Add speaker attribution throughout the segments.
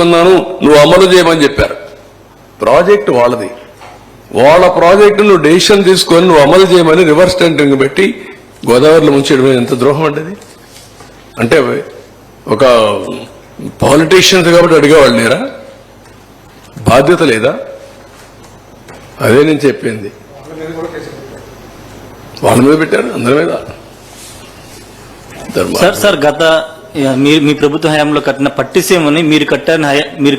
Speaker 1: తీసుకున్నాను, నువ్వు అమలు చేయమని చెప్పారు. ప్రాజెక్టు వాళ్ళది, వాళ్ళ ప్రాజెక్టు నువ్వు డెసిషన్ తీసుకొని నువ్వు అమలు చేయమని రివర్స్ టెండరింగ్ పెట్టి గోదావరిలో ముంచేయడం ఎంత ద్రోహం అండి. అంటే ఒక పాలిటీషియన్స్ కాబట్టి అడిగేవాళ్ళు లేరా? బాధ్యత లేదా? అదే నేను చెప్పింది. వాళ్ళ మీద పెట్టారు, అందరి మీద.
Speaker 2: సార్ గత మీ ప్రభుత్వ హయాంలో కట్టిన పట్టిసీమని మీరు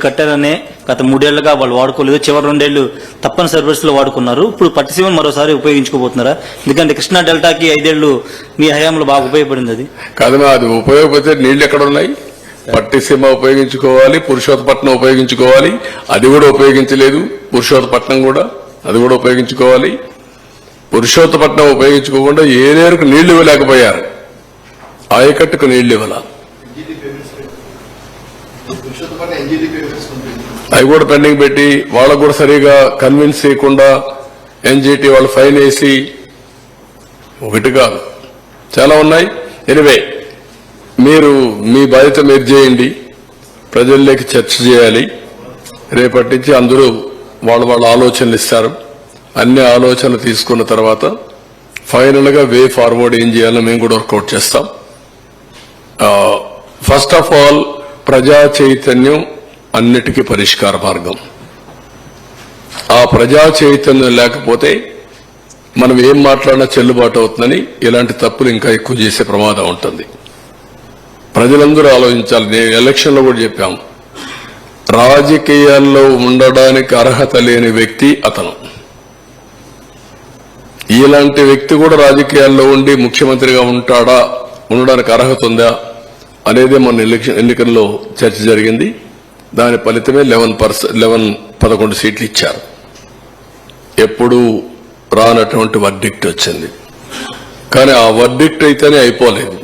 Speaker 2: కట్టారనే గత 3 ఏళ్లుగా వాళ్ళు వాడుకోలేదు. చివరి 2 ఏళ్లు తప్పనిసరి పరిస్థితుల్లో వాడుకున్నారు. ఇప్పుడు పట్టిసీమను మరోసారి ఉపయోగించుకోబోతున్నారా? ఎందుకంటే కృష్ణా డెల్టాకి 5 ఏళ్లు మీ హయాంలో బాగా ఉపయోగపడింది. అది
Speaker 1: కాదమ్మా, అది ఉపయోగపడితే నీళ్లు ఎక్కడ ఉన్నాయి? పట్టిసీమ ఉపయోగించుకోవాలి, పురుషోత్తపట్నం ఉపయోగించుకోవాలి, అది కూడా ఉపయోగించలేదు. పురుషోత్తపట్నం కూడా అది కూడా ఉపయోగించుకోవాలి. పురుషోత్తపట్నం ఉపయోగించుకోకుండా ఏలేరుకు నీళ్లు ఇవ్వలేకపోయారు, ఆయకట్టుకు నీళ్లు ఇవ్వాల. అవి కూడా పెండింగ్ పెట్టి వాళ్ళకు కూడా సరిగా కన్విన్స్ చేయకుండా ఎన్జిటి వాళ్ళు ఫైన్ వేసి, ఒకటి కాదు చాలా ఉన్నాయి. ఎనివే, మీరు మీ బాధ్యత మీరు చేయండి, ప్రజల్లోకి చర్చ చేయాలి. రేపటి నుంచి అందరూ వాళ్ళ ఆలోచనలు ఇస్తారు. అన్ని ఆలోచనలు తీసుకున్న తర్వాత ఫైనల్ గా వే ఫార్వర్డ్ ఏం చేయాలో మేము కూడా వర్కౌట్ చేస్తాం. ఫస్ట్ ఆఫ్ ఆల్, ప్రజా చైతన్యం అన్నిటికీ పరిష్కార మార్గం. ఆ ప్రజా చైతన్యం లేకపోతే మనం ఏం మాట్లాడినా చెల్లుబాటు అవుతుందని ఇలాంటి తప్పులు ఇంకా ఎక్కువ చేసే ప్రమాదం ఉంటుంది. ప్రజలందరూ ఆలోచించాలి. నేను ఎలక్షన్లో కూడా చెప్పాము, రాజకీయాల్లో ఉండడానికి అర్హత లేని వ్యక్తి అతను. ఇలాంటి వ్యక్తి కూడా రాజకీయాల్లో ఉండి ముఖ్యమంత్రిగా ఉండడానికి అర్హత ఉందా అనేది మన ఎన్నికల్లో చర్చ జరిగింది. దాని ఫలితమే 11 సీట్లు ఇచ్చారు. ఎప్పుడూ రానటువంటి వర్డిక్ట్ వచ్చింది. కానీ ఆ వర్డిక్ట్ అయితేనే అయిపోలేదు.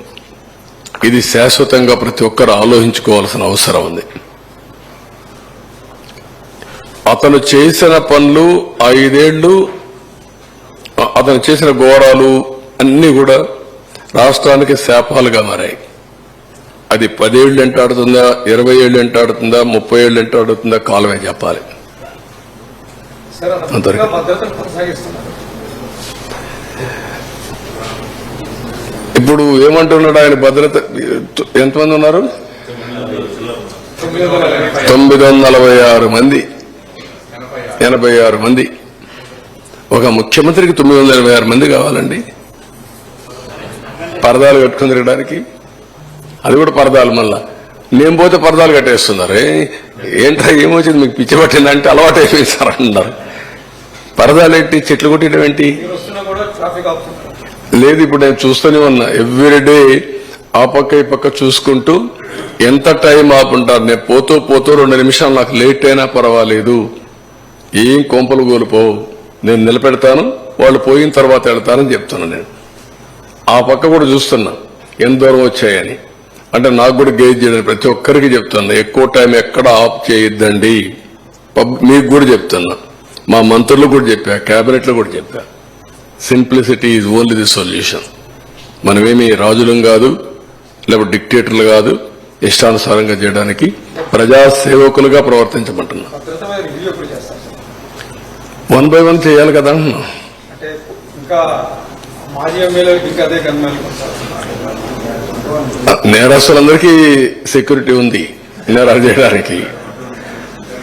Speaker 1: ఇది శాశ్వతంగా ప్రతి ఒక్కరు ఆలోచించుకోవాల్సిన అవసరం ఉంది. అతను చేసిన పనులు 5 ఏళ్లు, అతను చేసిన ఘోరాలు అన్ని కూడా రాష్ట్రానికి శాపాలుగా మారాయి. అది 10 ఏళ్లు ఎంటాడుతుందా, 20 ఏళ్లు ఎంటాడుతుందా, 30 ఏళ్లు ఎంటాడుతుందా కాలమే చెప్పాలి. ఇప్పుడు ఏమంటున్నాడు ఆయన? భద్రత ఎంతమంది ఉన్నారు? 946 మంది, 86 మంది. ఒక ముఖ్యమంత్రికి 986 మంది కావాలండి పరదాలు కట్టుకుని తిరగడానికి. అది కూడా పరదాలు. మళ్ళా నేను పోతే పరదాలు కట్టేస్తున్నారు. ఏంటో ఏమొచ్చింది మీకు, పిచ్చి పట్టిందంటే అలవాటు అయిపోయింది సార్ అంటున్నారు. పరదాలు ఏంటి, చెట్లు కొట్టడం ఏంటి? లేదు, ఇప్పుడు నేను చూస్తూనే ఉన్నా. ఎవ్రీడే ఆ పక్క ఈ పక్క చూసుకుంటూ ఎంత టైం ఆపుంటారు. నేను పోతూ 2 నిమిషాలు నాకు లేట్ అయినా పర్వాలేదు, ఏం కొంపలు కోల్పోవు, నేను నిలబెడతాను, వాళ్ళు పోయిన తర్వాత వెళ్తానని చెప్తున్నాను. నేను ఆ పక్క కూడా చూస్తున్నా ఎంత దూరం వచ్చాయని. అంటే నాకు కూడా గేజ్ చేయడానికి ప్రతి ఒక్కరికి చెప్తున్నా, ఎక్కువ టైం ఎక్కడ ఆఫ్ చేయొద్దండి. మీకు కూడా చెప్తున్నా, మా మంత్రులకు కూడా చెప్పా, కేబినెట్లో కూడా చెప్పా. Simplicity is only the solution. మనమేమి రాజులం కాదు, లేకపోతే డిక్టేటర్లు కాదు. ఇష్టానుసారంగా చేయడానికి ప్రజాసేవకులుగా ప్రవర్తించమంటున్నా. 1 by 1 చేయాలి కదా. నేరస్తులందరికీ సెక్యూరిటీ ఉంది నేరాలు చేయడానికి.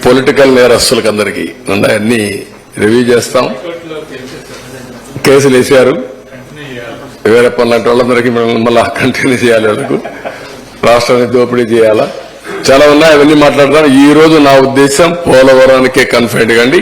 Speaker 1: పొలిటికల్ నేరస్తులకు అందరికీ ఉన్నాయి. అన్ని రివ్యూ చేస్తాం. కేసులు వేసారు. వీరప్పన్ లాంటి వాళ్ళందరికీ మళ్ళా కంటిన్యూ చేయాలి. వాళ్ళకు రాష్ట్రాన్ని దోపిడీ చేయాలా, చాలా ఉన్నాయి. అవన్నీ మాట్లాడతాం. ఈ రోజు నా ఉద్దేశం పోలవరానికే కన్ఫైన్డ్ కండి.